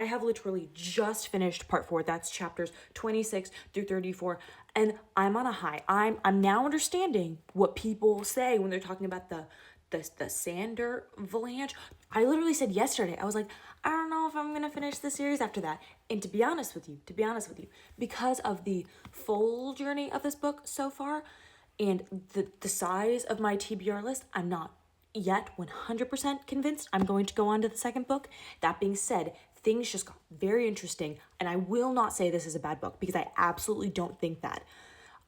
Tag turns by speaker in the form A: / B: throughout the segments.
A: I have literally just finished part 4. That's chapters 26 through 34. And I'm on a high. I'm now understanding what people say when they're talking about the Sander Avalanche. I literally said yesterday, I was like, I don't know if I'm gonna finish the series after that. And to be honest with you, because of the full journey of this book so far and the size of my TBR list, I'm not yet 100% convinced I'm going to go on to the second book. That being said, things just got very interesting, and I will not say this is a bad book because I absolutely don't think that.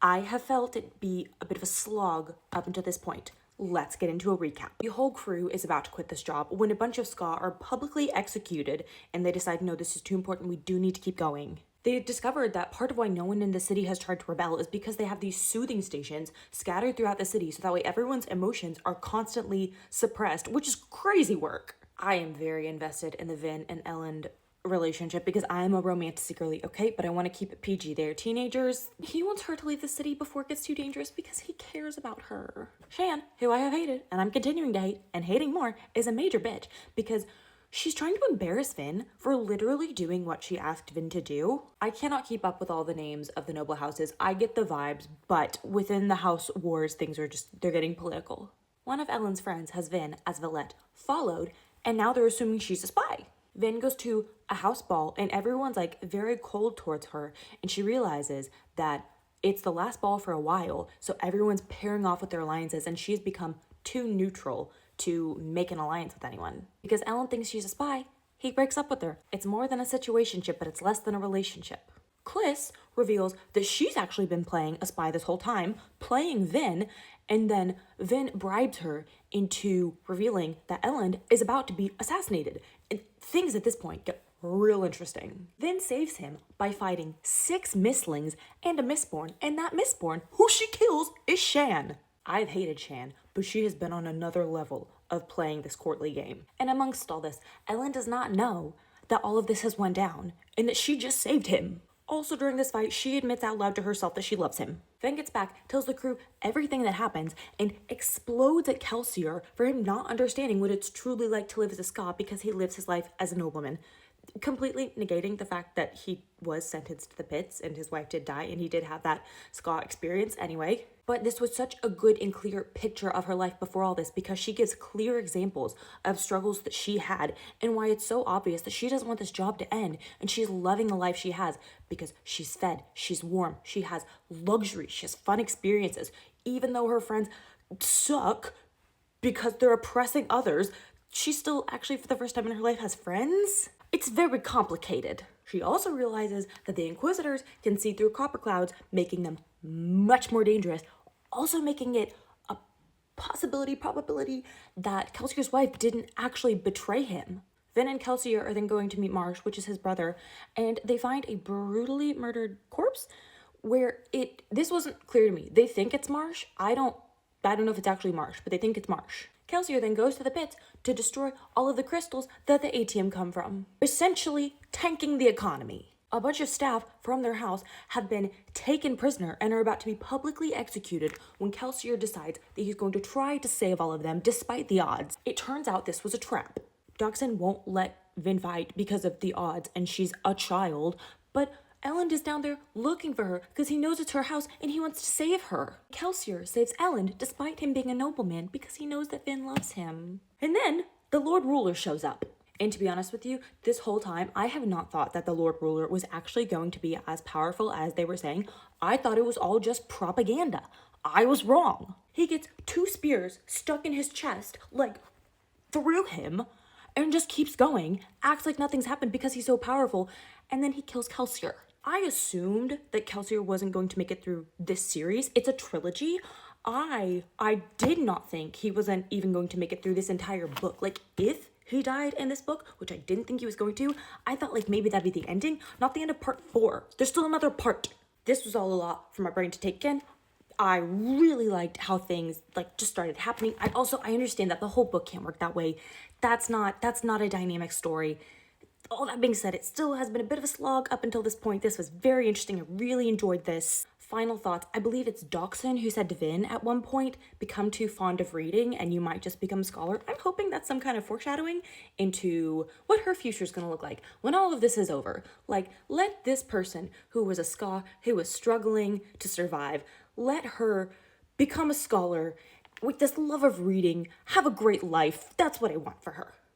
A: I have felt it be a bit of a slog up until this point. Let's get into a recap. The whole crew is about to quit this job when a bunch of ska are publicly executed, and they decide, no, this is too important, we do need to keep going. They discovered that part of why no one in the city has tried to rebel is because they have these soothing stations scattered throughout the city, so that way everyone's emotions are constantly suppressed, which is crazy work. I am very invested in the Vin and Ellen relationship because I'm a romantic girly, okay? But I want to keep it PG. They're teenagers. He wants her to leave the city before it gets too dangerous because he cares about her. Shan, who I have hated, and I'm continuing to hate, and hating more, is a major bitch because she's trying to embarrass Vin for literally doing what she asked Vin to do. I cannot keep up with all the names of the noble houses. I get the vibes, but within the house wars, things are they're getting political. One of Ellen's friends has Vin as Valette followed, and now they're assuming she's a spy. Vin goes to a house ball, and everyone's like very cold towards her, and she realizes that it's the last ball for a while, so everyone's pairing off with their alliances, and she's become too neutral to make an alliance with anyone. Because Ellen thinks she's a spy, he breaks up with her. It's more than a situationship, but it's less than a relationship. Kliss reveals that she's actually been playing a spy this whole time, playing Vin, and then Vin bribes her into revealing that Ellen is about to be assassinated. And things at this point get real interesting. Vin saves him by fighting 6 Mistlings and a Mistborn, and that Mistborn, who she kills, is Shan. I've hated Shan, but she has been on another level of playing this courtly game. And amongst all this, Ellen does not know that all of this has went down, and that she just saved him. Also during this fight, she admits out loud to herself that she loves him. Vin gets back, tells the crew everything that happens, and explodes at Kelsier for him not understanding what it's truly like to live as a ska because he lives his life as a nobleman. Completely negating the fact that he was sentenced to the pits and his wife did die and he did have that ska experience anyway. But this was such a good and clear picture of her life before all this because she gives clear examples of struggles that she had and why it's so obvious that she doesn't want this job to end and she's loving the life she has because she's fed, she's warm, she has luxury, she has fun experiences. Even though her friends suck because they're oppressing others, she still actually for the first time in her life has friends. It's very complicated. She also realizes that the Inquisitors can see through copper clouds, making them much more dangerous, also making it a probability that Kelsier's wife didn't actually betray him. Vin and Kelsier are then going to meet Marsh, which is his brother, and they find a brutally murdered corpse where this wasn't clear to me. They think it's Marsh. I don't know if it's actually Marsh, but they think it's Marsh. Kelsier then goes to the pits to destroy all of the crystals that the ATM come from, essentially tanking the economy. A bunch of staff from their house have been taken prisoner and are about to be publicly executed when Kelsier decides that he's going to try to save all of them despite the odds. It turns out this was a trap. Doxson won't let Vin fight because of the odds and she's a child, but Ellen is down there looking for her because he knows it's her house and he wants to save her. Kelsier saves Ellen despite him being a nobleman because he knows that Vin loves him. And then the Lord Ruler shows up. And to be honest with you, this whole time, I have not thought that the Lord Ruler was actually going to be as powerful as they were saying. I thought it was all just propaganda. I was wrong. He gets 2 spears stuck in his chest, like through him, and just keeps going, acts like nothing's happened because he's so powerful, and then he kills Kelsier. I assumed that Kelsier wasn't going to make it through this series. It's a trilogy. I did not think he wasn't even going to make it through this entire book. Like, if he died in this book, which I didn't think he was going to, I thought like maybe that'd be the ending, not the end of part 4. There's still another part. This was all a lot for my brain to take in. I really liked how things like just started happening. I understand that the whole book can't work that way. That's not a dynamic story. All that being said, it still has been a bit of a slog up until this point. This was very interesting. I really enjoyed this. final thoughts. I believe it's Dachshund who said to Vin at one point, become too fond of reading and you might just become a scholar. I'm hoping that's some kind of foreshadowing into what her future is going to look like when all of this is over. Like, let this person who was a who was struggling to survive, let her become a scholar with this love of reading, have a great life. That's what I want for her.